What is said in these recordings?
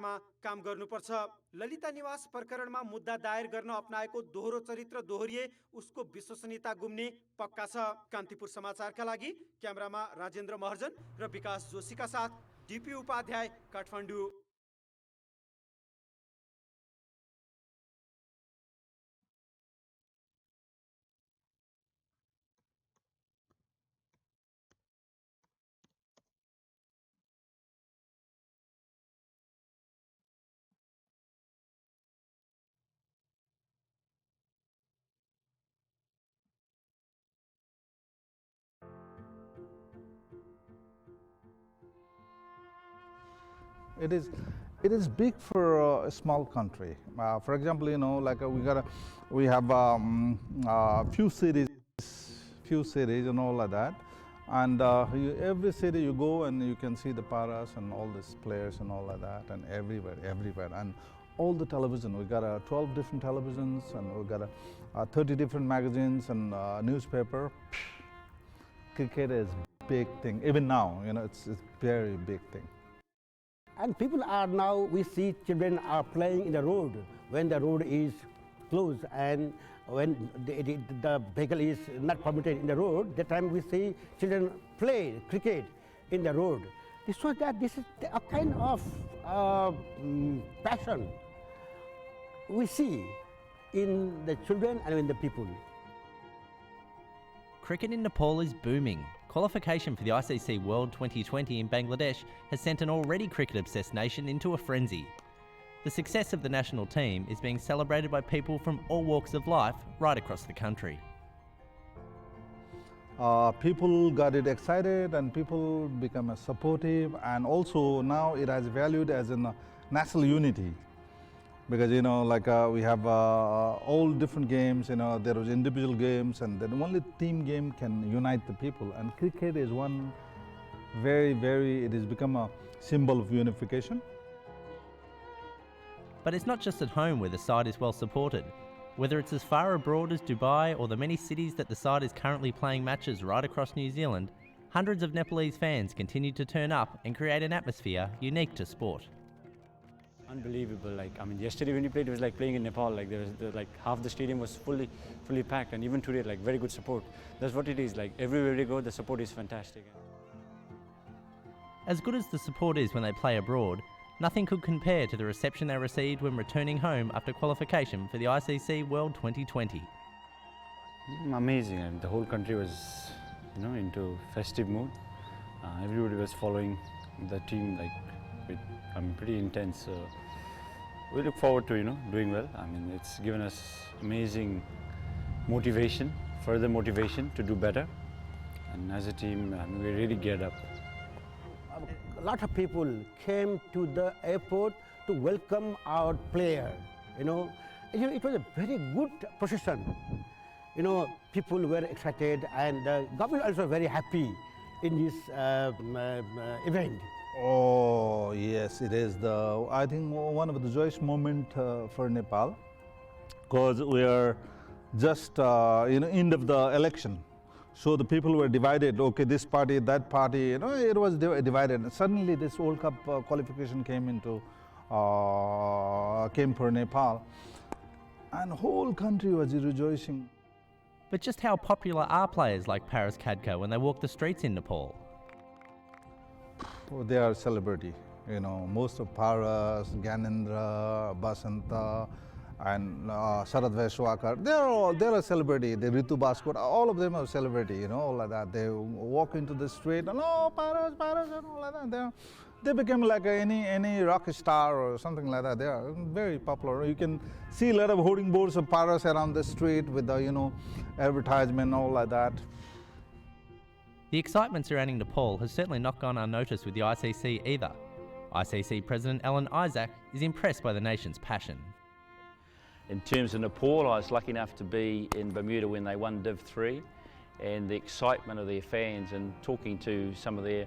आधारमा काम गर्नुपर्छ। ललिता निवास प्रकरणमा मुद्दा दायर गर्न अपनाएको दोहोरो चरित्र दोहोरिए उसको विश्वसनीयता गुम्ने पक्का छ। कान्तिपुर समाचारका लागि क्यामेरामा राजेन्द्र महर्जन र विकास जोशीका साथ DP Upadhyay, Kathmandu. It is big for a small country. For example, you know, like we have few cities and all like that, and every city you go and you can see the paras and all these players and all like that, and everywhere, and all the television. We got 12 different televisions, and we got 30 different magazines and newspaper. Cricket is big thing. Even now, you know, it's very big thing. And people are now, we see children are playing in the road when the road is closed, and when the vehicle is not permitted in the road, that time we see children play cricket in the road. This shows that this is a kind of passion we see in the children and in the people. Cricket in Nepal is booming. Qualification for the ICC World 2020 in Bangladesh has sent an already cricket-obsessed nation into a frenzy. The success of the national team is being celebrated by people from all walks of life right across the country. People got it excited and people become supportive, and also now it has valued as a national unity. Because, you know, like we have all different games, you know, there was individual games, and then only team game can unite the people. And cricket is one it has become a symbol of unification. But it's not just at home where the side is well supported. Whether it's as far abroad as Dubai or the many cities that the side is currently playing matches right across New Zealand, hundreds of Nepalese fans continue to turn up and create an atmosphere unique to sport. Unbelievable. Like, I mean, yesterday when we played, it was like playing in Nepal. Like, like half the stadium was fully packed, and even today, like, very good support. That's what it is. Like, everywhere we go, the support is fantastic. As good as the support is when they play abroad, nothing could compare to the reception they received when returning home after qualification for the ICC World 2020. Amazing. I mean, the whole country was, you know, into festive mood. Everybody was following the team, like, with, pretty intense. We look forward to, you know, doing well. I mean, it's given us amazing motivation, further motivation to do better. And as a team, we really geared up. A lot of people came to the airport to welcome our player. You know, it was a very good procession. You know, people were excited, and the government also very happy in this event. Oh yes, it is I think one of the joyous moment for Nepal, because we are just you know, end of the election, so the people were divided. Okay, this party, that party, you know, it was divided. And suddenly, this World Cup qualification came for Nepal, and whole country was rejoicing. But just how popular are players like Paras Khadka when they walk the streets in Nepal? They are celebrity, you know. Most of Paras, Gyanendra, Basanta, and Sharad Vaishwakar, they're a celebrity. The Ritu Baskot, all of them are celebrity, you know, all like that. They walk into the street and Paras, and all like that. They became like any rock star or something like that. They are very popular. You can see a lot of hoarding boards of Paras around the street with the, you know, advertisement, all like that. The excitement surrounding Nepal has certainly not gone unnoticed with the ICC either. ICC President Alan Isaac is impressed by the nation's passion. In terms of Nepal, I was lucky enough to be in Bermuda when they won Div 3, and the excitement of their fans, and talking to some of their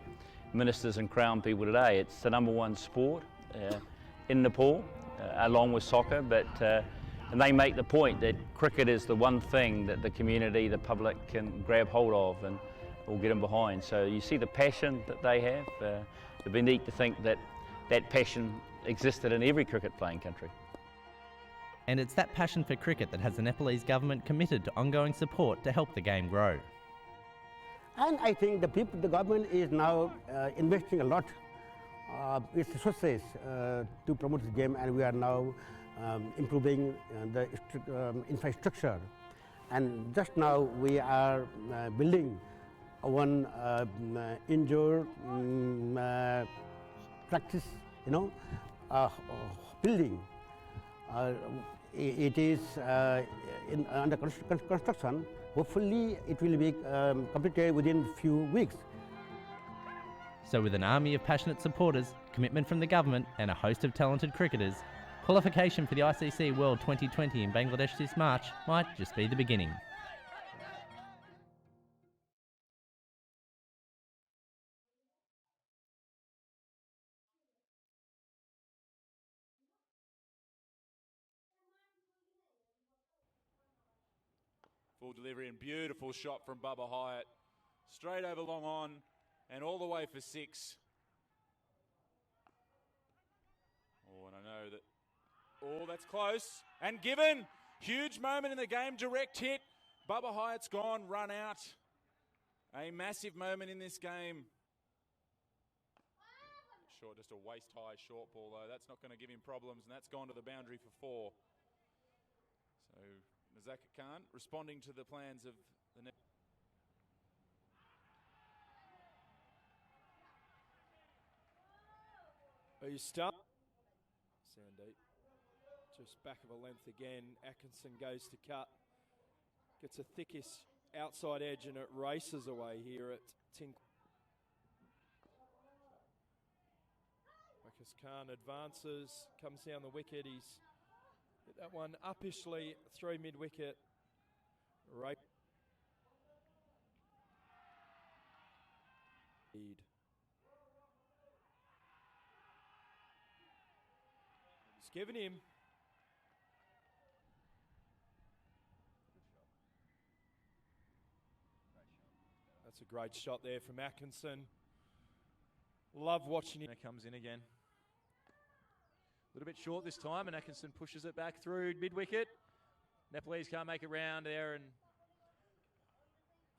ministers and crown people today, it's the #1 sport in Nepal, along with soccer, but and they make the point that cricket is the one thing that the community, the public can grab hold of and will get them behind. So you see the passion that they have. It'd be neat to think that that passion existed in every cricket playing country. And it's that passion for cricket that has the Nepalese government committed to ongoing support to help the game grow. And I think the government is now investing a lot its resources to promote the game, and we are now improving the infrastructure. And just now we are building one indoor practice, building. It is under construction. Hopefully, it will be completed within a few weeks. So with an army of passionate supporters, commitment from the government and a host of talented cricketers, qualification for the ICC World 2020 in Bangladesh this March might just be the beginning. Full delivery and beautiful shot from Bubba Hyatt. Straight over long on and all the way for 6. Oh, and I know that. Oh, that's close. And given. Huge moment in the game. Direct hit. Bubba Hyatt's gone. Run out. A massive moment in this game. Short, just a waist-high short ball, though. That's not going to give him problems, and that's gone to the boundary for 4. So Mazaka Khan responding to the plans of the net. You start. Sandeep. Just back of a length again. Atkinson goes to cut. Gets a thickest outside edge and it races away here at Tink. Marcus Khan advances, comes down the wicket. He's hit that one uppishly through mid-wicket. Right. He's given him. That's a great shot there from Atkinson. Love watching him. It comes in again. A little bit short this time, and Atkinson pushes it back through mid-wicket. Nepalese can't make it round there, and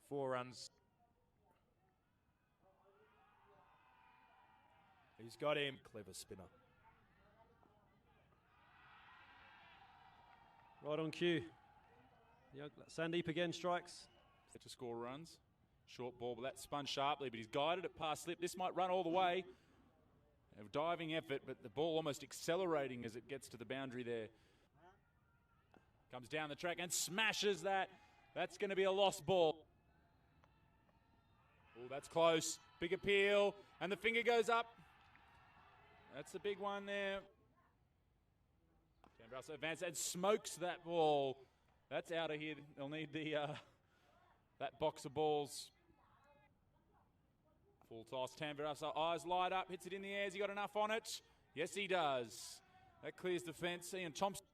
4 runs. He's got him. Clever spinner. Right on cue. Sandeep again strikes. To score runs. Short ball, but that spun sharply, but he's guided it past slip. This might run all the way. A diving effort, but the ball almost accelerating as it gets to the boundary there. Comes down the track and smashes that. That's going to be a lost ball. Oh, that's close. Big appeal, and the finger goes up. That's a big one there. Russell advances and smokes that ball. That's out of here. They'll need the that box of balls. Full toss. Tanvirasa, eyes light up, hits it in the air. Has he got enough on it? Yes, he does. That clears the fence. Ian Thompson.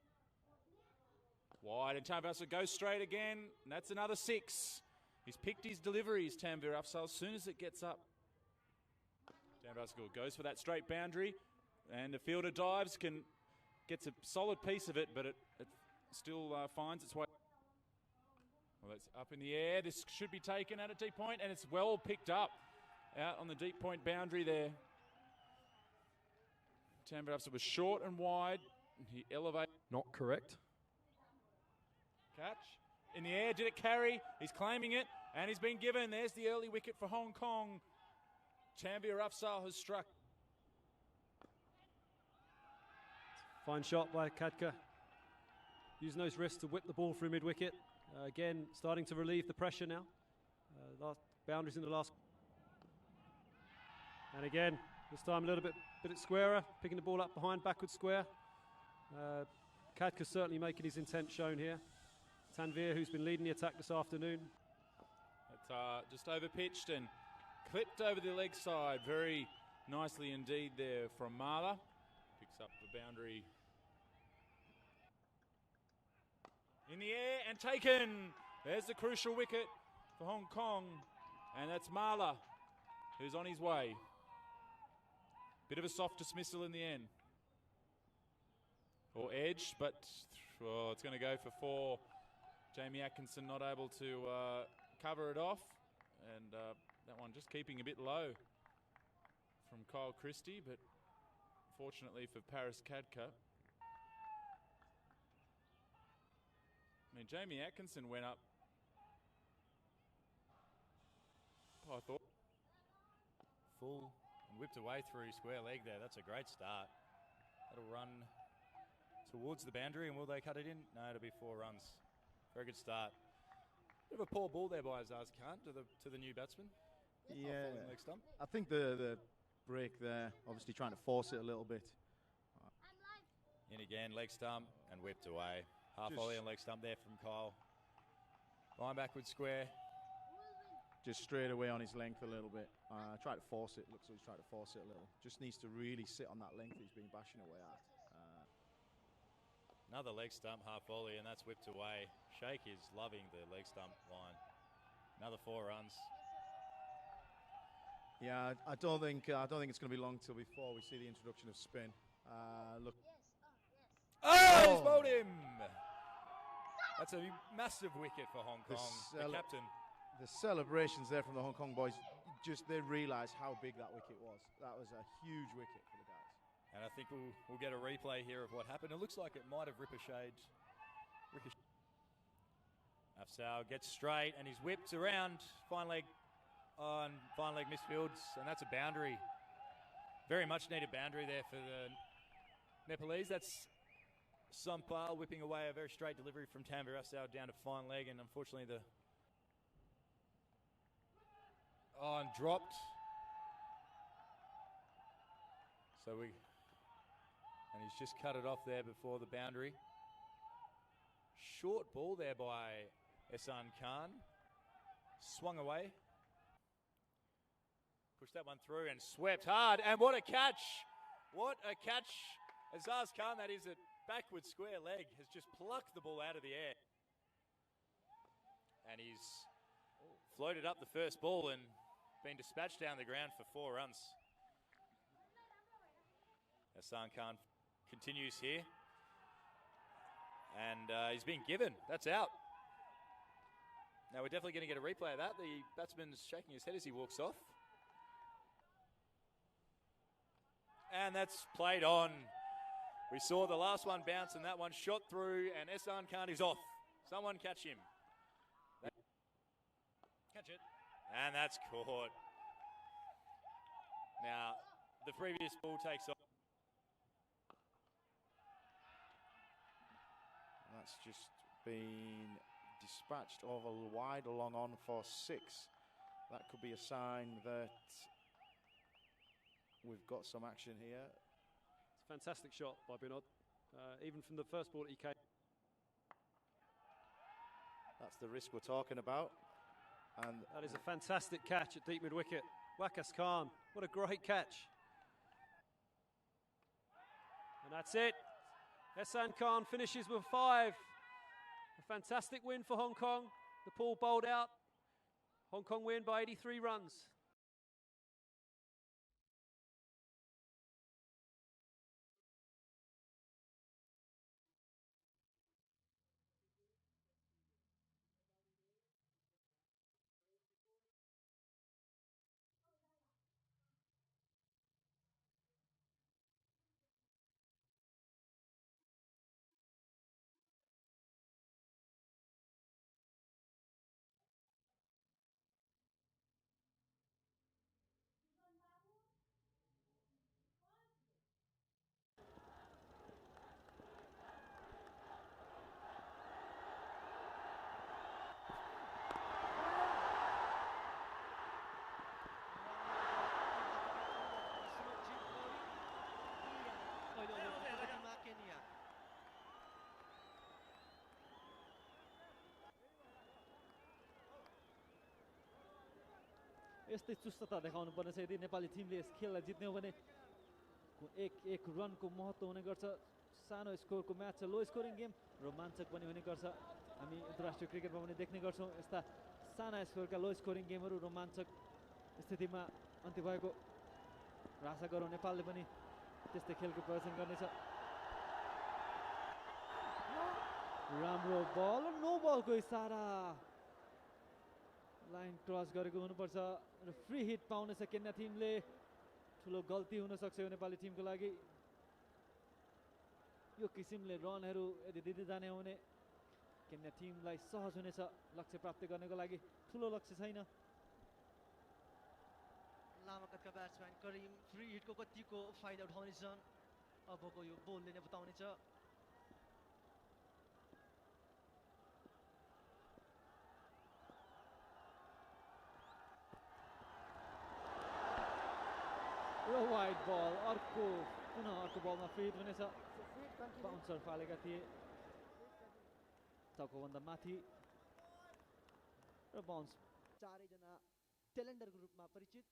Wide, and Tanvirasa goes straight again. And that's another 6. He's picked his deliveries, Tanvirasa, as soon as it gets up. Tanvirasa goes for that straight boundary. And the fielder dives, gets a solid piece of it, but it still finds its way. Well, that's up in the air. This should be taken at a deep point, and it's well picked up out on the deep point boundary there. Tanvirasa was short and wide. He elevated. Not correct. Catch. In the air, did it carry? He's claiming it, and he's been given. There's the early wicket for Hong Kong. Tanvirasa has struck. Fine shot by Khadka. Using those wrists to whip the ball through mid-wicket. Again, starting to relieve the pressure now. Last boundaries in the last. And again, this time a little bit squarer, picking the ball up behind, backward square. Khadka certainly making his intent shown here. Tanvir, who's been leading the attack this afternoon. That's just over-pitched and clipped over the leg side. Very nicely indeed there from Malla. Picks up the boundary. In the air and taken. There's the crucial wicket for Hong Kong. And that's Malla, who's on his way. Bit of a soft dismissal in the end. or edge, but it's going to go for 4. Jamie Atkinson not able to cover it off, and that one just keeping a bit low from Kyle Christie, but fortunately for Paris Khadka. I mean, Jamie Atkinson went up, I thought. Full and whipped away through square leg there. That's a great start. That'll run towards the boundary, and will they cut it in? No, it'll be 4 runs. Very good start. Bit of a poor ball there by Azaz Khan to the new batsman. Yeah, Leg stump. I think the break there, obviously trying to force it a little bit. In again, leg stump and whipped away. Half volley and leg stump there from Kyle. Line backwards square. Just straight away on his length a little bit. Tried to force it. Looks like he's tried to force it a little. Just needs to really sit on that length that he's been bashing away at. Another leg stump, half volley, and that's whipped away. Sheikh is loving the leg stump line. Another 4 runs. Yeah, I don't think it's going to be long till before we see the introduction of spin. Look. Oh, he's bowled him. That's a massive wicket for Hong Kong. The captain. The celebrations there from the Hong Kong boys, they realised how big that wicket was. That was a huge wicket for the guys. And I think we'll get a replay here of what happened. It looks like it might have ricocheted. Afsal gets straight and he's whipped around. Fine leg misfields, and that's a boundary. Very much needed boundary there for the Nepalese. That's Sampal whipping away a very straight delivery from Tanvir Afsal down to fine leg, and unfortunately and dropped. And he's just cut it off there before the boundary. Short ball there by Ehsan Khan. Swung away. Pushed that one through and swept hard. And what a catch! What a catch! Azaz Khan, that is, at backward square leg, has just plucked the ball out of the air. And he's floated up the first ball and been dispatched down the ground for 4 runs. Ehsan Khan continues here. And he's being given. That's out. Now we're definitely going to get a replay of that. The batsman's shaking his head as he walks off. And that's played on. We saw the last one bounce and that one shot through, and Ehsan Khan is off. Someone catch him. Catch it. And that's caught. Now, the previous ball takes off. That's just been dispatched over wide along on for 6. That could be a sign that we've got some action here. It's a fantastic shot by Binod. Even from the first ball that he came. That's the risk we're talking about. And that is a fantastic catch at deep mid-wicket. Wakas Khan, what a great catch. And that's it. Ehsan Khan finishes with 5. A fantastic win for Hong Kong. Nepal bowled out. Hong Kong win by 83 runs. यस्तै चुस्तता देखाउनु पर्नेछ यदि नेपाली टिमले यस खेललाई जित्ने हो भने एक रनको महत्त्व हुने गर्छ सानो स्कोरको म्याच छ लो स्कोरिङ गेम रोमाञ्चक पनि हुने गर्छ हामी अन्तर्राष्ट्रिय क्रिकेटमा पनि देख्ने गर्छौं यस्ता साना स्कोरका लो स्कोरिङ गेमहरू रोमाञ्चक स्थितिमा अन्त्य भएको र आशा गरौँ नेपालले पनि त्यस्तै खेलको प्रदर्शन गर्नेछ राम्रो बल नो बलको इसारा लाइन क्रस गरेको हुनुपर्छ र फ्री हिट पाउनेछ केन्या टिमले ठुलो गल्ती हुन सक्छ यो नेपाली टिमको लागि यो किसिमले रनहरू यदि दिँदै जाने हो भने केन्या टिमलाई सहज हुनेछ लक्ष्य प्राप्त गर्नको लागि ठुलो लक्ष्य छैन लामा कदका ब्याट्सम्यान करिम फ्री हिटको कतिको फाइदा उठाउनेछन् अबको यो बोलले नै बताउनेछ र वाइड बल अर्को पुनः अर्को बलमा फ्री हिट हुनेछ बाउन्सर फालेका थिए टाउकोभन्दा माथि र बाउन्स चारैजना टेलेन्डरको रूपमा परिचित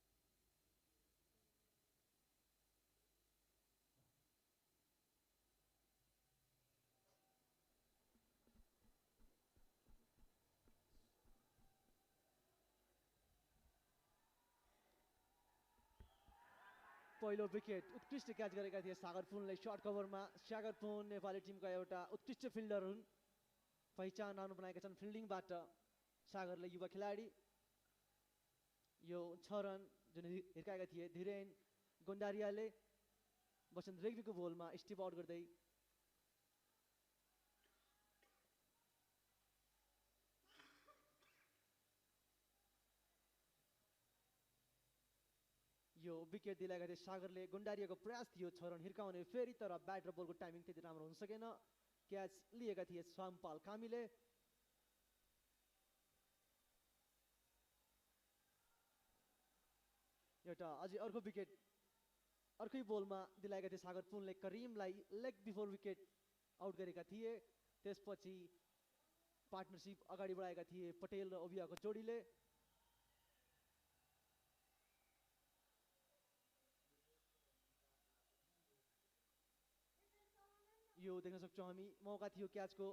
पहिलो विकेट उत्कृष्ट क्याच गरेका थिए सागर पुनले सर्ट कभरमा सागर पुन नेपाली टिमका एउटा उत्कृष्ट फिल्डर हुन् पहिचान नाम बनाएका छन् फिल्डिङबाट सागरले युवा खेलाडी यो 6 रन जुन हिर्काएका थिए धीरेन गोन्डारियाले बसन्त रेग्मीको बोलमा स्टिप आउट गर्दै यो विकेट दिलाएका थिए सागरले गोन्डारियाको प्रयास थियो 6 रन हिर्काउने फेरि तर ब्याट र बलको टाइमिङ त्यति राम्रो हुन सकेन क्याच लिएका थिए स्वामपाल कामीले एउटा अझै अर्को विकेट अर्कै बोलमा दिलाएका थिए सागर पुनले करिमलाई लेग बिफोर विकेट आउट गरेका थिए त्यसपछि पार्टनरशिप अगाडि बढाएका थिए पटेल र ओबियाको जोडीले यो देख्न सक्छौँ हामी मौका थियो क्याचको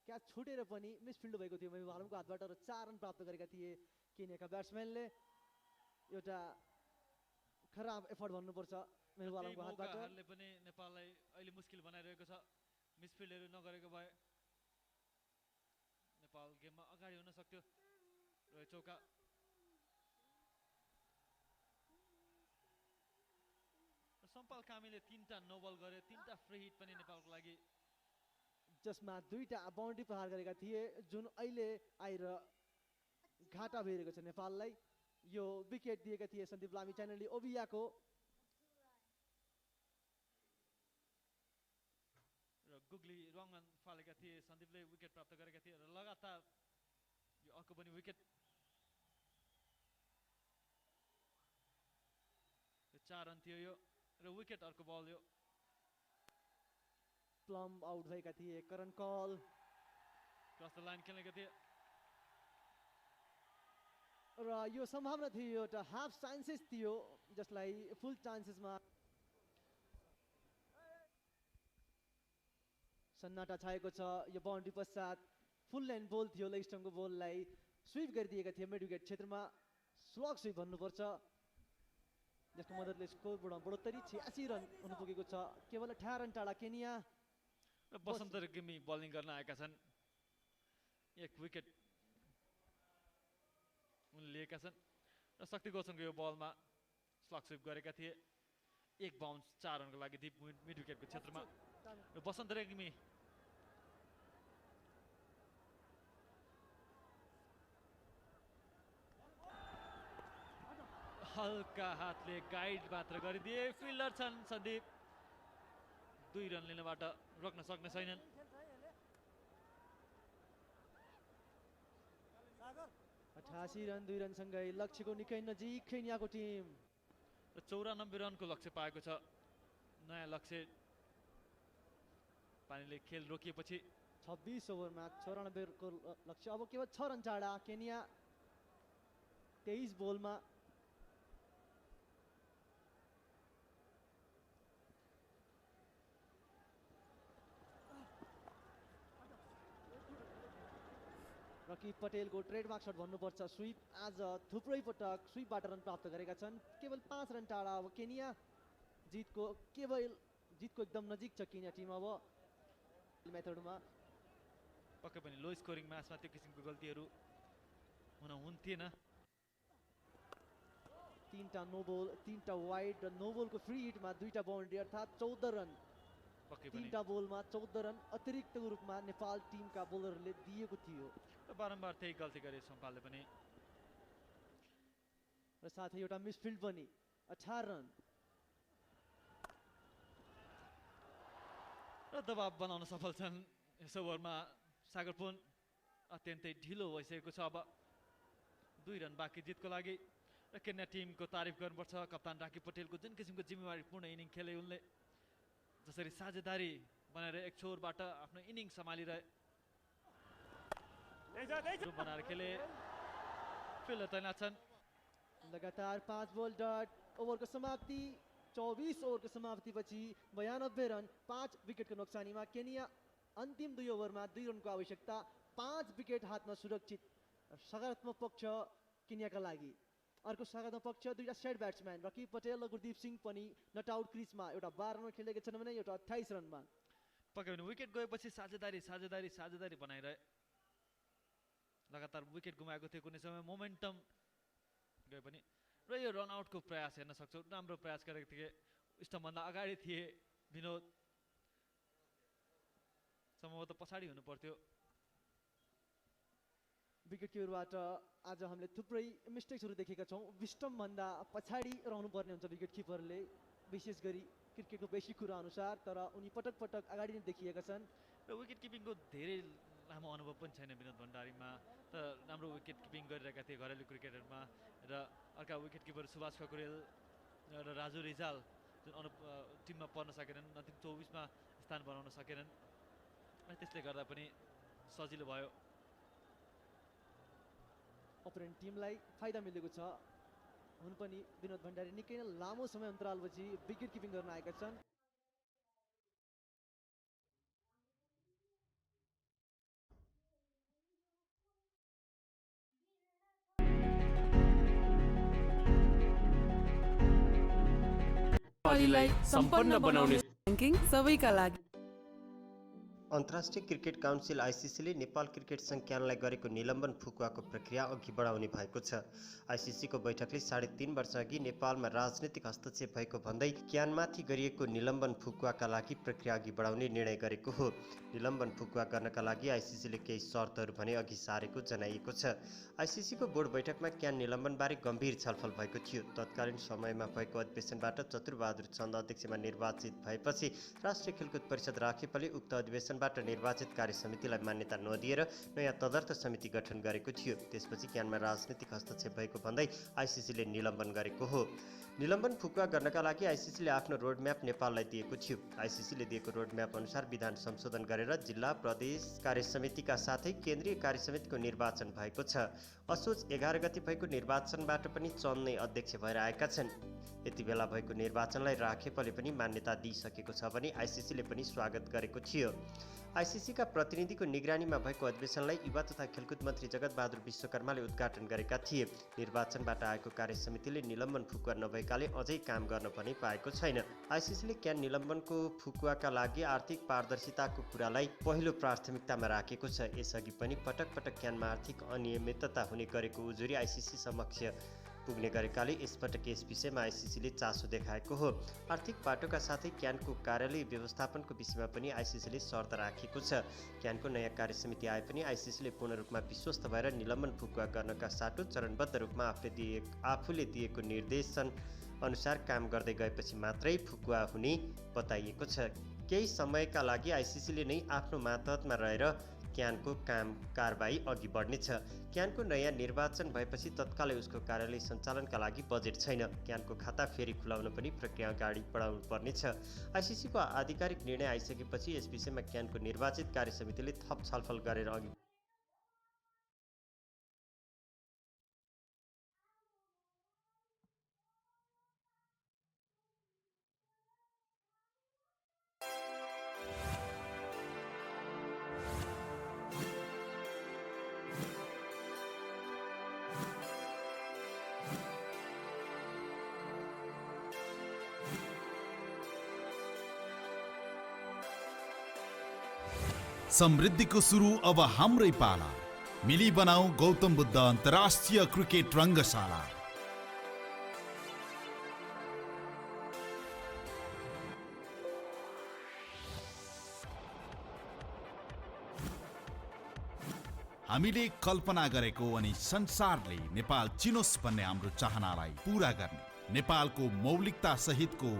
क्याच छुटेर पनि मिसफिल्ड भएको थियो मेहवालमको हातबाट र 4 रन प्राप्त गरेका थिए केन्याका ब्याट्सम्यानले एउटा खराब एफर्ट भन्नुपर्छ मेहवालमको हातबाट मौकाहरूले पनि नेपाललाई अहिले मुस्किल बनाइरहेको छ मिसफिल्डहरू नगरेको भए नेपाल गेममा अगाडि हुन सक्थ्यो र चौका सम्पाल कामीले 3टा नो बल गरे 3टा फ्री हिट पनि नेपालको लागि जसमा 2टा बाउन्ड्री प्रहार गरेका थिए जुन अहिले आएर घाटा भइरहेको छ नेपाललाई यो विकेट दिएका थिए सन्दीप लामिछानेले ओबियाको र गुगली रङन फालेका थिए सन्दीपले विकेट प्राप्त गरेका थिए र लगातार यो अर्को पनि विकेट यो 4 रन थियो यो र विकेट अर्को बल यो प्लम आउट भएका थिए करण कल क्रस द लाइन खेलेका थिए र यो सम्भावना थियो एउटा हाफ चान्सेस थियो जसलाई फुल चान्सेसमा सन्नाटा छाएको छ यो बाउन्ड्री पश्चात फुल लाइन बोल थियो लेग स्टम्पको बोललाई स्विप गरिदिएका थिए मिड विकेट क्षेत्रमा स्लग स्विप भन्नुपर्छ जसको मद्दतले स्कोरबाट बढोत्तरी 86 रन हुन पुगेको छ केवल 18 रन टाढा केन्या र बसन्त रेग्मी बलिङ गर्न आएका छन् एक विकेट उनले लिएका छन् र शक्ति गौतमको यो बलमा स्लग स्विप गरेका थिए एक बाउन्स 4 रनको लागि डिप मिड विकेटको क्षेत्रमा र बसन्त रेग्मी हल्का हातले गाइड मात्र गरिदिए फिल्डर छन् सन्दीप 2 रन लिनबाट रोक्न सक्ने छैनन् 88 रन 2 रनसँगै लक्ष्यको निकै नजिक केन्याको टिम र 94 रनको लक्ष्य पाएको छ नयाँ लक्ष्य पानीले खेल रोकिएपछि 26 ओभरमा 94 को लक्ष्य अब केवल 6 रन टाढा केन्या 23 बोलमा रकी पटेलको ट्रेडमार्क शट भन्नुपर्छ स्विप आज थुप्रै पटक स्विपबाट रन प्राप्त गरेका छन् केवल 5 रन टाढा अब केन्या जितको एकदम नजिक छ केन्या टिम अब मेथडमा पक्कै पनि लो स्कोरिङ म्याचमा त्यो किसिमको गल्तीहरू हुन हुन्थेन। तीनटा नो बल, तीनटा वाइड र नो बलको फ्री हिटमा दुईटा बाउन्ड्री अर्थात् 14 रन। तीनटा बलमा 14 रन अतिरिक्तको रूपमा नेपाल टिमका बोलरहरूले दिएको थियो र बारम्बार त्यही गल्ती गरे सोमपालले पनि र साथै एउटा मिसफिल्ड पनि 18 रन र दबाब बनाउन सफल छन्। यस ओभरमा सागरपुन अत्यन्तै ढिलो भइसकेको छ। अब 2 रन बाँकी जितको लागि र केन्या टिमको तारिफ गर्नुपर्छ। कप्तान राकी पटेलको जुन किसिमको जिम्मेवारीपूर्ण इनिङ खेले उनले, जसरी साझेदारी बनाएर एक छोरबाट आफ्नो इनिङ सम्हालिरहे बनाएर खेले। फिल्डर तैनात छन्। लगातार 5 बल डट। ओभरको समाप्ति 24 ओभरको समाप्तिपछि 92 रन 5 विकेटको नोक्सानीमा केन्या अन्तिम 2 ओभरमा 2 रनको आवश्यकता, 5 विकेट हातमा सुरक्षित। सकारात्मक पक्ष केन्याका लागि। अर्को सकारात्मक पक्ष दुईटा सेट ब्याट्सम्यान रकी पटेल र गुरदीप सिंह पनि नट आउट क्रिजमा, एउटा 12 रनमा खेलेका छन् भने एउटा 28 रनमा। पक्कै पनि विकेट गएपछि साझेदारी बनाइरहे। लगातार विकेट गुमाएको थियो कुनै समय, मोमेन्टम गए पनि र यो रन आउटको प्रयास हेर्न सक्छौँ। राम्रो प्रयास गरेको थिए, स्टम्पभन्दा अगाडि थिए विनोद, सम्भवतः पछाडि हुनु पर्थ्यो। विकेट किपरबाट आज हामीले थुप्रै मिस्टेक्सहरू देखेका छौँ। विस्टम्भन्दा पछाडि रहनुपर्ने हुन्छ विकेट किपरले, विशेष गरी क्रिकेटको बेसिक कुरा अनुसार, तर उनी पटक पटक अगाडि नै देखिएका छन्। र विकेट किपिङको धेरै लामो अनुभव पनि छैन विनोद भण्डारीमा, त राम्रो विकेट किपिङ गरिरहेका थिए घरेलु क्रिकेटहरूमा। र अर्का विकेट किपर सुभाष खकुरेल र राजु रिजाल जुन टिममा पर्न सकेनन्, अन्तिम 24मा स्थान बनाउन सकेनन्, त्यसले गर्दा पनि सजिलो भयो। अपोनेन्ट टिमलाई फाइदा मिलेको छ। हुन पनि विनोद भण्डारी निकै नै लामो समय अन्तरालपछि विकेट किपिङ गर्न आएका छन्। सम्पन्न बनाउने र्याङ्किङ सबैका लागि। अन्तर्राष्ट्रिय क्रिकेट काउन्सिल आइसिसीले नेपाल क्रिकेट सङ्घ क्यानलाई गरेको निलम्बन फुकुवाको प्रक्रिया अघि बढाउने भएको छ। आइसिसीको बैठकले 3.5 वर्ष अघि नेपालमा राजनीतिक हस्तक्षेप भएको भन्दै क्यानमाथि गरिएको निलम्बन फुकुवाका लागि प्रक्रिया अघि बढाउने निर्णय गरेको हो। निलम्बन फुकुवा गर्नका लागि आइसिसीले केही शर्तहरू भने अघि सारेको जनाइएको छ। आइसिसीको बोर्ड बैठकमा क्यान निलम्बनबारे गम्भीर छलफल भएको थियो। तत्कालीन समयमा भएको अधिवेशनबाट चतुरबहादुर चन्द अध्यक्षमा निर्वाचित भएपछि राष्ट्रिय खेलकुद परिषद राखेपले उक्त अधिवेशनबाट निर्वाचित कार्य समितिलाई मान्यता नदिएर नयाँ तदर्थ समिति गठन गरेको थियो। त्यसपछि क्यानमा राजनीतिक हस्तक्षेप भएको भन्दै आइसिसीले निलम्बन गरेको हो। निलम्बन फुकुवा गर्नका लागि आइसिसीले आफ्नो रोडम्याप नेपाललाई दिएको थियो। आइसिसीले दिएको रोडम्याप अनुसार विधान संशोधन गरेर जिल्ला प्रदेश कार्य समितिका साथै केन्द्रीय कार्य समितिको निर्वाचन भएको छ। असोज 11 गते भएको निर्वाचनबाट पनि चन्द नै अध्यक्ष भएर आएका छन्। यति बेला भएको निर्वाचनलाई राखेपले पनि मान्यता दिइसकेको छ भने आइसिसीले पनि स्वागत गरेको थियो। आइसिसीका प्रतिनिधिको निगरानीमा भएको अधिवेशनलाई युवा तथा खेलकुद मन्त्री जगत बहादुर विश्वकर्माले उद्घाटन गरेका थिए। निर्वाचनबाट आएको कार्य समितिले निलम्बन फुकुवा नभएकाले अझै काम गर्न पनि पाएको छैन। आइसिसीले क्यान निलम्बनको फुकुवाका लागि आर्थिक पारदर्शिताको कुरालाई पहिलो प्राथमिकतामा राखेको छ। यसअघि पनि पटक पटक क्यानमा आर्थिक अनियमितता हुने गरेको उजुरी आइसिसी समक्ष पुग्ने गरेकाले यसपटक यस विषयमा आइसिसीले चासो देखाएको हो। आर्थिक बाटोका साथै क्यानको कार्यालय व्यवस्थापनको विषयमा पनि आइसिसीले शर्त राखेको छ। क्यानको नयाँ कार्य समिति आए पनि आइसिसीले पूर्ण रूपमा विश्वस्त भएर निलम्बन फुकुवा गर्नका साटो चरणबद्ध रूपमा आफूले दिएको निर्देशन अनुसार काम गर्दै गएपछि मात्रै फुकुवा हुने बताइएको छ। केही समयका लागि आइसिसीले नै आफ्नो मातहतमा रहेर क्यानको कारबाही अघि बढ्नेछ। क्यानको नयाँ निर्वाचन भएपछि तत्कालै उसको कार्यालय सञ्चालनका लागि बजेट छैन। क्यानको खाता फेरि खुलाउन पनि प्रक्रिया अगाडि बढाउनु पर्नेछ। आइसिसीको आधिकारिक निर्णय आइसकेपछि यस विषयमा क्यानको निर्वाचित कार्य समितिले थप छलफल गरेर अघि समृद्धिको सुरु अब हाम्रै पाला। मिली बनाऊ गौतम बुद्ध अन्तर्राष्ट्रिय क्रिकेट रङ्गशाला। हामीले कल्पना गरेको अनि संसारले नेपाल चिनोस् भन्ने हाम्रो चाहनालाई पूरा गर्ने नेपालको मौलिकता सहितको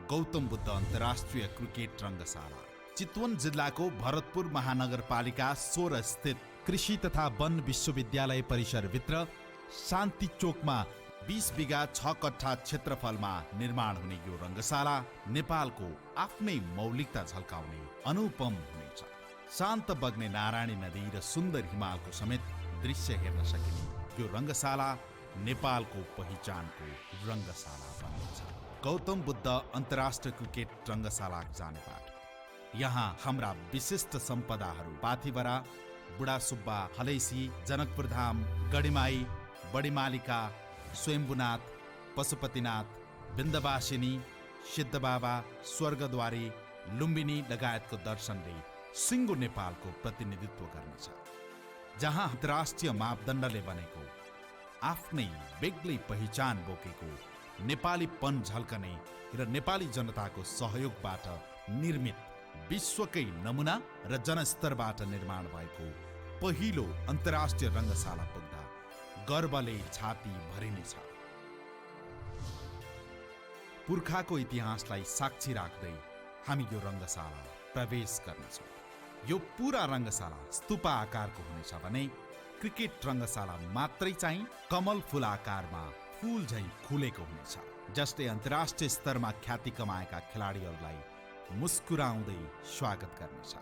गौतम बुद्ध अन्तर्राष्ट्रिय क्रिकेट रङ्गशाला चितवन जिल्लाको भरतपुर महानगरपालिका 16 स्थित कृषि तथा वन विश्वविद्यालय परिसरभित्र शान्ति चोकमा 20 बिघा 6 कट्ठा क्षेत्रफलमा निर्माण हुने यो रङ्गशाला नेपालको आफ्नै मौलिकता झल्काउने अनुपम हुनेछ। शान्त बग्ने नारायणी नदी र सुन्दर हिमालको समेत दृश्य हेर्न सकिने यो रङ्गशाला नेपालको पहिचानको रङ्गशाला बन्नेछ। गौतम बुद्ध अन्तर्राष्ट्रिय क्रिकेट रङ्गशाला जाने बाटो। यहाँ हाम्रा विशिष्ट सम्पदाहरू पाथिभरा, बुढा सुब्बा, हलैसी, जनकपुर धाम, गढीमाई, बडीमालिका, स्वयम्भुनाथ, पशुपतिनाथ, बिन्दवासिनी, सिद्धबाबा, स्वर्गद्वारी, लुम्बिनी लगायतको दर्शनले सिङ्गो नेपालको प्रतिनिधित्व गर्नेछ। जहाँ अन्तर्राष्ट्रिय मापदण्डले बनेको आफ्नै बेग्लै पहिचान बोकेको नेपालीपन झल्कने र नेपाली जनताको सहयोगबाट निर्मित विश्वकै नमुना र जनस्तरबाट निर्माण भएको पहिलो अन्तर्राष्ट्रिय रङ्गशाला पुग्दा गर्वले छाती भरिनेछ। पुर्खाको इतिहासलाई साक्षी राख्दै हामी यो रङ्गशाला प्रवेश गर्नेछौँ। यो पूरा रङ्गशाला स्तूप आकारको हुनेछ भने क्रिकेट रङ्गशाला मात्रै चाहिँ कमल फूल आकारमा फूल झैं खुलेको हुनेछ, जसले अन्तर्राष्ट्रिय स्तरमा ख्याति कमाएका खेलाडीहरूलाई मुस्कुराउँदै स्वागत गर्नेछ।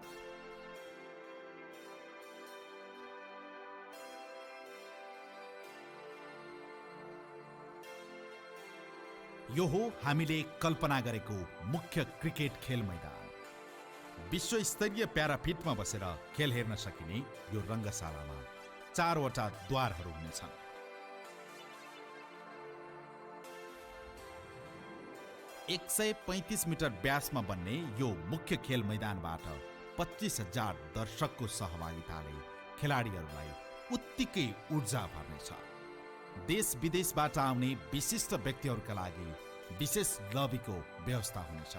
यो हो हामीले कल्पना गरेको मुख्य क्रिकेट खेल मैदान। विश्वस्तरीय प्याराफिटमा बसेर खेल हेर्न सकिने यो रङ्गशालामा 4 वटा द्वारहरू हुनेछन्। एक 135 मिटर व्यासमा बन्ने यो मुख्य खेल मैदानबाट 25,000 दर्शकको सहभागिताले खेलाडीहरूलाई उत्तिकै ऊर्जा भर्नेछ। देश विदेशबाट आउने विशिष्ट व्यक्तिहरूका लागि विशेष लबीको व्यवस्था हुनेछ।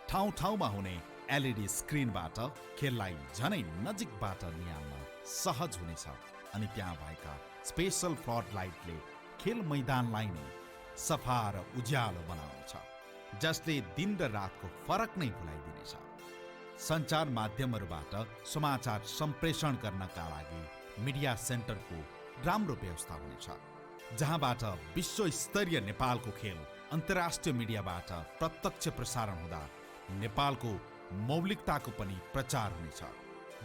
ठाउँ ठाउँमा हुने LED स्क्रिनबाट खेललाई झनै नजिकबाट निहाल्न सहज हुनेछ अनि त्यहाँ भएका स्पेशल फ्लड लाइटले खेल मैदानलाई नै सफा र उज्यालो बनाउनेछ, जसले दिन र रातको फरक नै भुलाइदिनेछ। सञ्चार माध्यमहरूबाट समाचार सम्प्रेषण गर्नका लागि मिडिया सेन्टरको राम्रो व्यवस्था हुनेछ, जहाँबाट विश्वस्तरीय नेपालको खेल अन्तर्राष्ट्रिय मिडियाबाट प्रत्यक्ष प्रसारण हुँदा नेपालको मौलिकताको पनि प्रचार हुनेछ,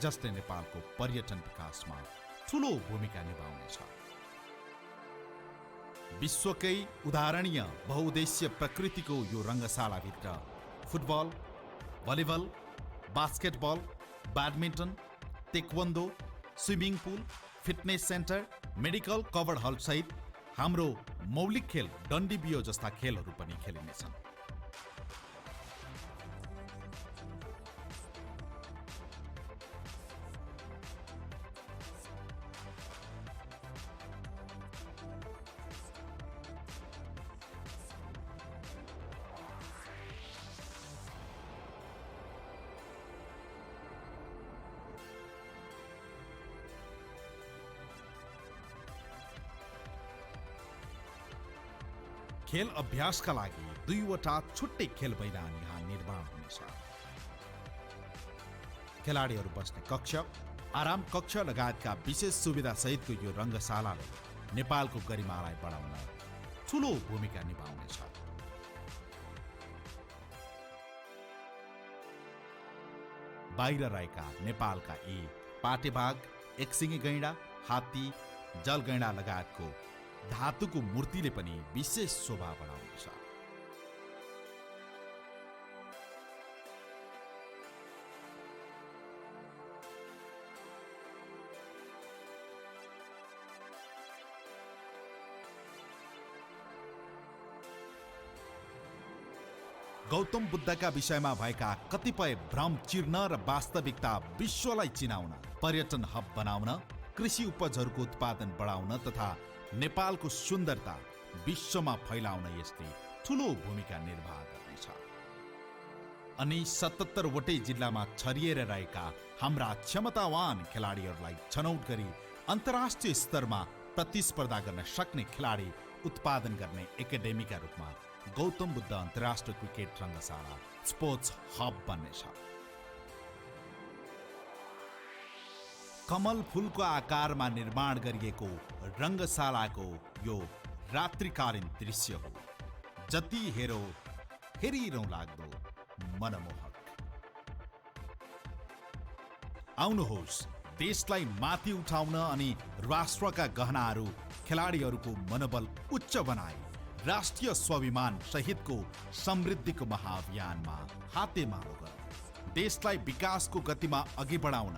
जसले नेपालको पर्यटन विकासमा ठूलो भूमिका निभाउनेछ। विश्वकै उदाहरणीय बहुउद्देश्य प्रकृतिको यो रङ्गशालाभित्र football, volleyball, basketball, badminton, taekwondo, swimming pool, fitness centre, medical covered hall सहित हाम्रो मौलिक खेल डन्डी बियो जस्ता खेलहरू पनि खेलिनेछन्। खेल अभ्यासका लागि 2 वटा छुट्टै खेल मैदान यहाँ निर्माण हुनेछ। खेलाडीहरू बस्ने कक्ष, आराम कक्ष लगायतका विशेष सुविधा सहितको यो रङ्गशालाले नेपालको गरिमालाई बढाउन ठूलो भूमिका निभाउनेछ। बाहिर रहेका नेपालका यी पाटेबाघ, एकसिङे गैंडा, हात्ती, जलगैंडा लगायतको धातुको मूर्तिले पनि विशेष शोभा बढाउनेछ। गौतम बुद्धका विषयमा भएका कतिपय भ्रम चिर्न र वास्तविकता विश्वलाई चिनाउन, पर्यटन हब बनाउन, कृषि उपजहरूको उत्पादन बढाउन तथा नेपालको सुन्दरता विश्वमा फैलाउन यसले ठूलो भूमिका निर्वाह गर्नेछ। अनि 77 वटै जिल्लामा छरिएर रहेका हाम्रा क्षमतावान खेलाडीहरूलाई छनौट गरी अन्तर्राष्ट्रिय स्तरमा प्रतिस्पर्धा गर्न सक्ने खेलाडी उत्पादन गर्ने एकाडेमीका रूपमा गौतम बुद्ध अन्तर्राष्ट्रिय क्रिकेट रङ्गशाला स्पोर्ट्स हब बन्नेछ। कमल फूलको आकारमा निर्माण गरिएको रङ्गशालाको यो रात्रिकालीन दृश्य हो, जति हेरो हेरिरौँ लाग्दो मनमोहक। आउनुहोस्, देशलाई माथि उठाउन अनि राष्ट्रका गहनाहरू खेलाडीहरूको मनोबल उच्च बनाए राष्ट्रिय स्वाभिमान सहितको समृद्धिको महाअभियानमा हातेमालो गरौँ। देशलाई विकासको गतिमा अघि बढाउन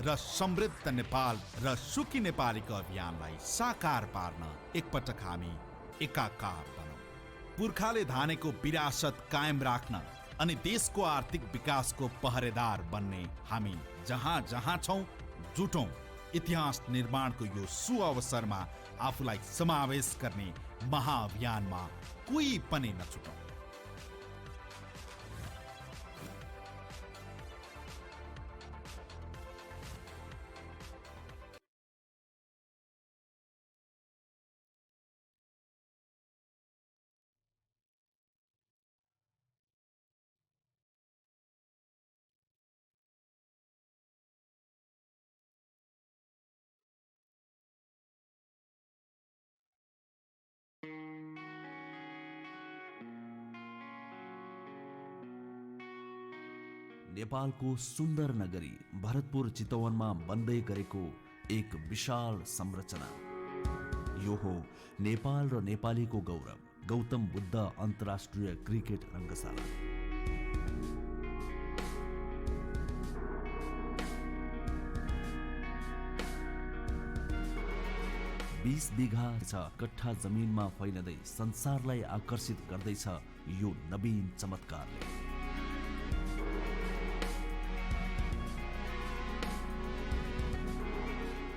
र समृद्ध नेपाल र सुखी नेपालीको अभियानलाई साकार पार्न एकपटक हामी एकाकार बनौँ। पुर्खाले धानेको विरासत कायम राख्न अनि देशको आर्थिक विकासको पहरेदार बन्ने हामी जहाँ जहाँ छौँ जुटौँ। इतिहास निर्माणको यो सुअवसरमा आफूलाई समावेश गर्ने महाअभियानमा कोही पनि नछुटौँ। नेपालको सुन्दर नगरी भरतपुर चितवनमा बन्दै गरेको एक विशाल संरचना। यो हो नेपाल र नेपालीको गौरव गौतम बुद्ध अन्तर्राष्ट्रिय क्रिकेट रङ्गशाला। बीस बिघा 6 कट्ठा जमिनमा फैलदै संसारलाई आकर्षित गर्दैछ यो नवीन चमत्कारले।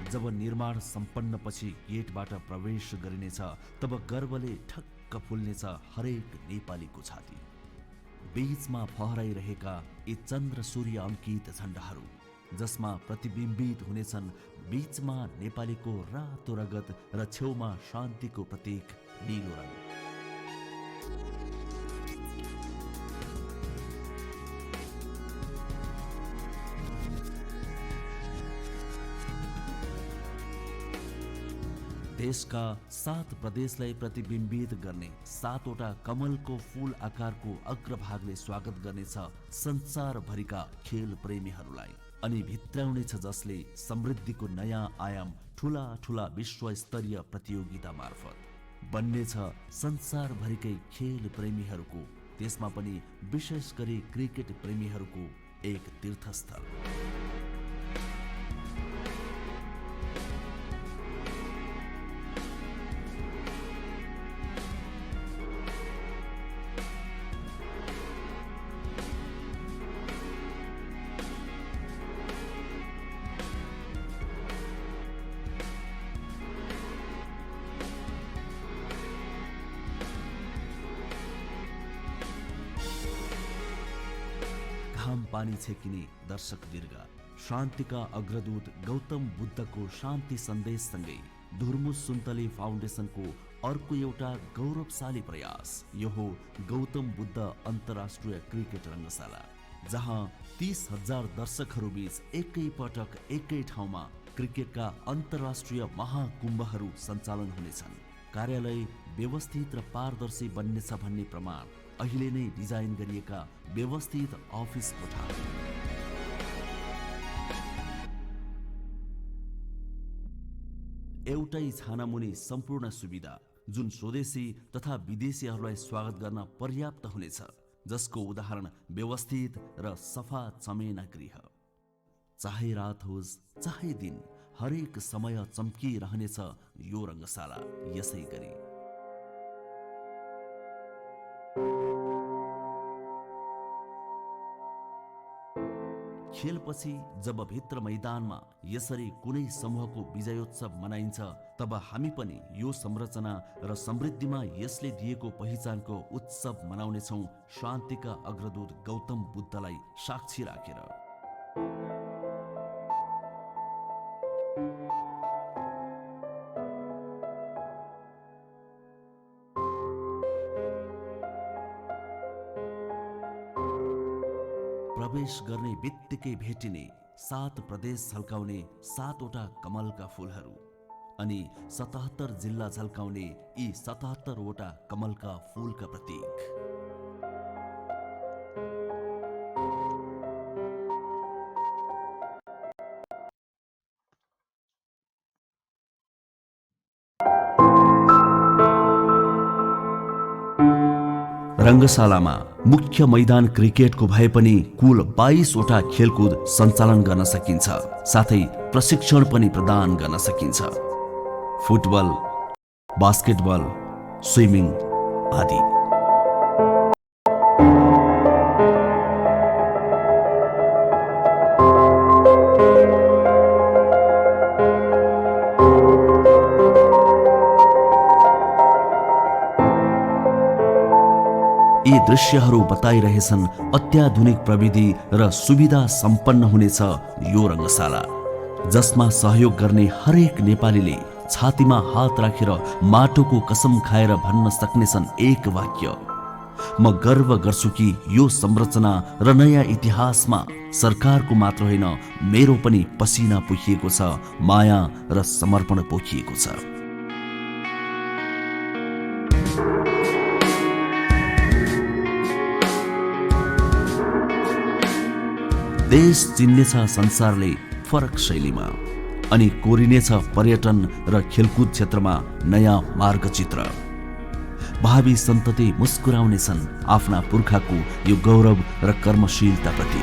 जब निर्माण सम्पन्नपछि गेटबाट प्रवेश गरिनेछ तब गर्वले ठक्क फुल्नेछ हरेक नेपालीको छाती। बीचमा फहराइरहेका यी चन्द्र सूर्य अङ्कित झण्डाहरू जसमा प्रतिबिम्बित हुनेछन् बीचमा नेपालीको रातो रगत र छेउमा शान्तिको प्रतीक नीलो रङ। देशका 7 प्रदेशलाई प्रतिबिम्बित गर्ने 7वटा कमलको फूल आकारको अग्रभागले स्वागत गर्नेछ संसारभरिका खेल प्रेमीहरूलाई अनि भित्राउनेछ जसले समृद्धिको नयाँ आयाम ठूला ठूला विश्वस्तरीय प्रतियोगिता मार्फत बन्नेछ संसारभरिकै खेल प्रेमीहरूको, त्यसमा पनि विशेष गरी क्रिकेट प्रेमीहरूको एक तीर्थस्थल। पानी छेकिने दर्शक दीर्घ शान्तिका अग्रदूत गौतम बुद्धको शान्ति सन्देशसँगै धुर्मुस सुन्तले फाउन्डेसनको अर्को एउटा गौरवशाली प्रयास यो हो गौतम बुद्ध अन्तर्राष्ट्रिय क्रिकेट रङ्गशाला, जहाँ 30,000 दर्शकहरू बीच एकै पटक एकै ठाउँमा क्रिकेटका अन्तर्राष्ट्रिय महाकुम्भहरू सञ्चालन हुनेछन्। कार्यालय व्यवस्थित र पारदर्शी बन्नेछ भन्ने प्रमाण अहिले नै डिजाइन गरिएका व्यवस्थित अफिस कोठा। एउटै छानामुनि सम्पूर्ण सुविधा जुन स्वदेशी तथा विदेशीहरूलाई स्वागत गर्न पर्याप्त हुनेछ, जसको उदाहरण व्यवस्थित र सफा चमेना गृह। चाहे रात होस् चाहे दिन हरेक समय चम्किरहनेछ यो रङ्गशाला। यसै गरी खेलपछि जब भित्र मैदानमा यसरी कुनै समूहको विजयोत्सव मनाइन्छ तब हामी पनि यो संरचना र समृद्धिमा यसले दिएको पहिचानको उत्सव मनाउनेछौँ, शान्तिका अग्रदूत गौतम बुद्धलाई साक्षी राखेर। प्रवेश गर्ने बित्तिकै भेटिने 7 प्रदेश झल्काउने 7वटा कमलका फूलहरू अनि 77 जिल्ला झल्काउने यी 77वटा कमलका फूलका प्रतीक। रङ्गशालामा मुख्य मैदान क्रिकेटको भए पनि कुल 22वटा खेलकुद सञ्चालन गर्न सकिन्छ, साथै प्रशिक्षण पनि प्रदान गर्न सकिन्छ। फुटबल, बास्केटबल, स्विमिङ आदि। यी दृश्यहरू बताइरहेछन् अत्याधुनिक प्रविधि र सुविधा सम्पन्न हुनेछ यो रङ्गशाला, जसमा सहयोग गर्ने हरेक नेपालीले छातीमा हात राखेर माटोको कसम खाएर भन्न सक्नेछन् एक वाक्य, म गर्व गर्छु कि यो संरचना र नयाँ इतिहासमा सरकारको मात्र होइन मेरो पनि पसिना पोखिएको छ, माया र समर्पण पोखिएको छ। देश चिन्नेछ संसारले फरक शैलीमा अनि कोरिनेछ पर्यटन र खेलकुद क्षेत्रमा नयाँ मार्गचित्र। भावी सन्तति मुस्कुराउनेछन् आफ्ना पुर्खाको यो गौरव र कर्मशीलता प्रति।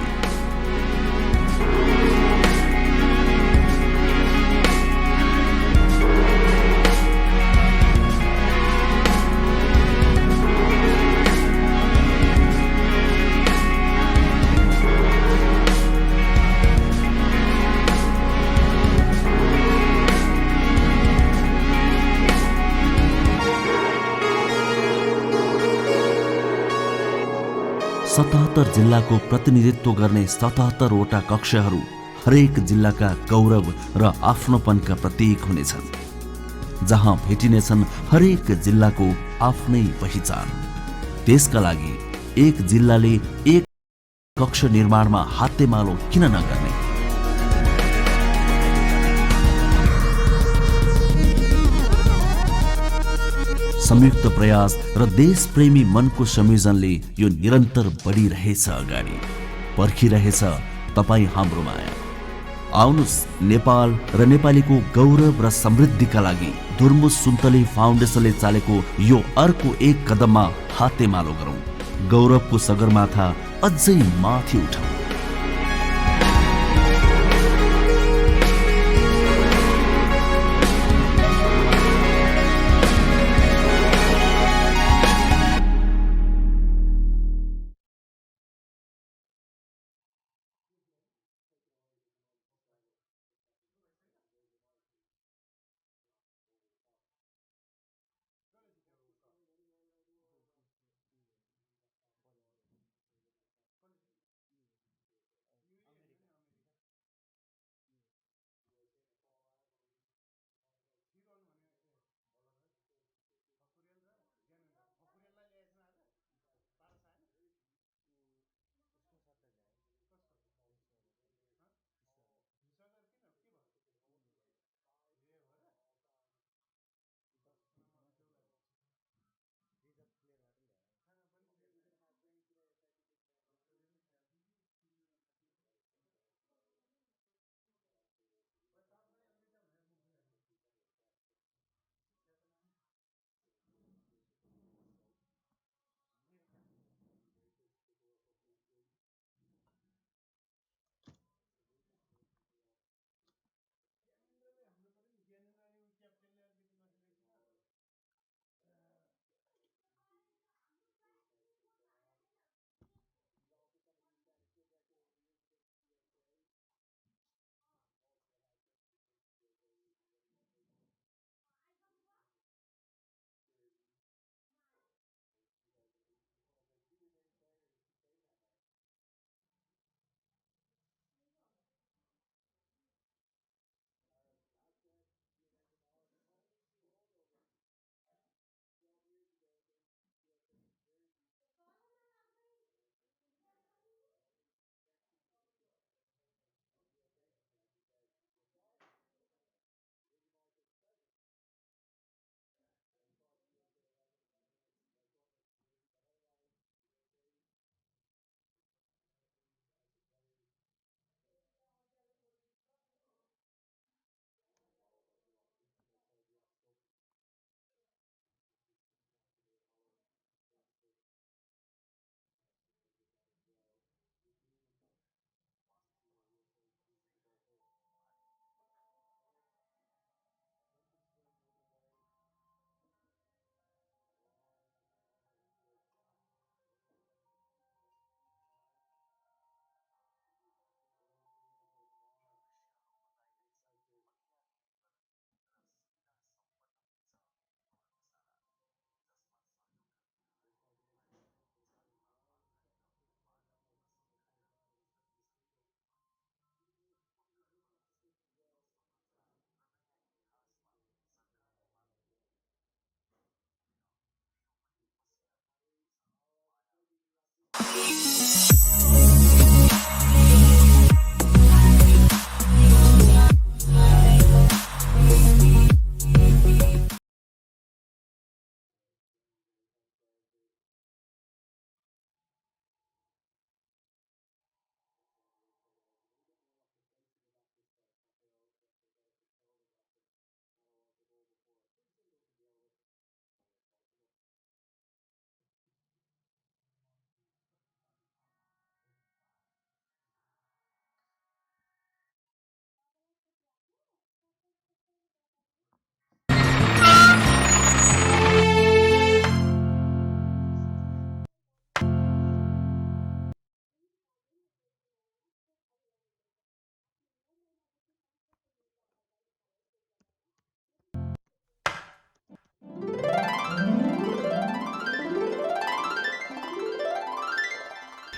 सतहत्तर जिल्लाको प्रतिनिधित्व गर्ने 77वटा कक्षहरू हरेक जिल्लाका गौरव र आफ्नोपनका प्रतीक हुनेछन्, जहाँ भेटिनेछन् हरेक जिल्लाको आफ्नै पहिचान। त्यसका लागि एक जिल्लाले एक कक्ष निर्माणमा हातेमालो किन नगर्ने? संयुक्त प्रयास र देशप्रेमी मनको संयोजनले यो निरन्तर बढिरहेछ अगाडि, पर्खिरहेछ तपाईँ हाम्रो माया। आउनुस् नेपाल र नेपालीको गौरव र समृद्धिका लागि धुर्मुस सुन्तली फाउन्डेसनले चालेको यो अर्को एक कदममा हातेमालो गरौँ, गौरवको सगरमाथा अझै माथि उठाउँ।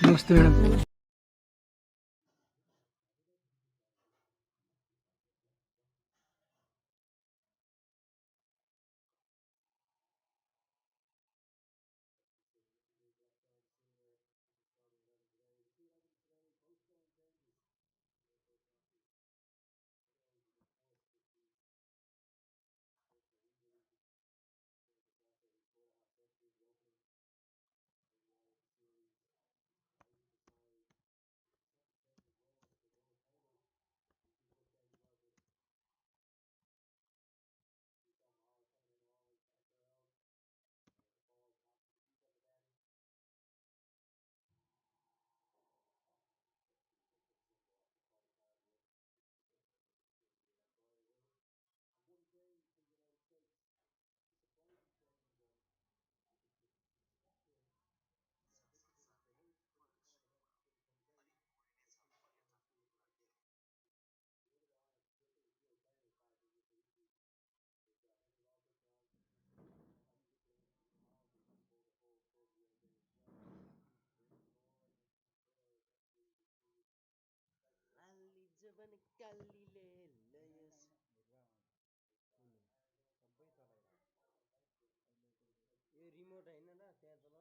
नमस्ते मैडम। रिमोट होइन र त्यहाँ तल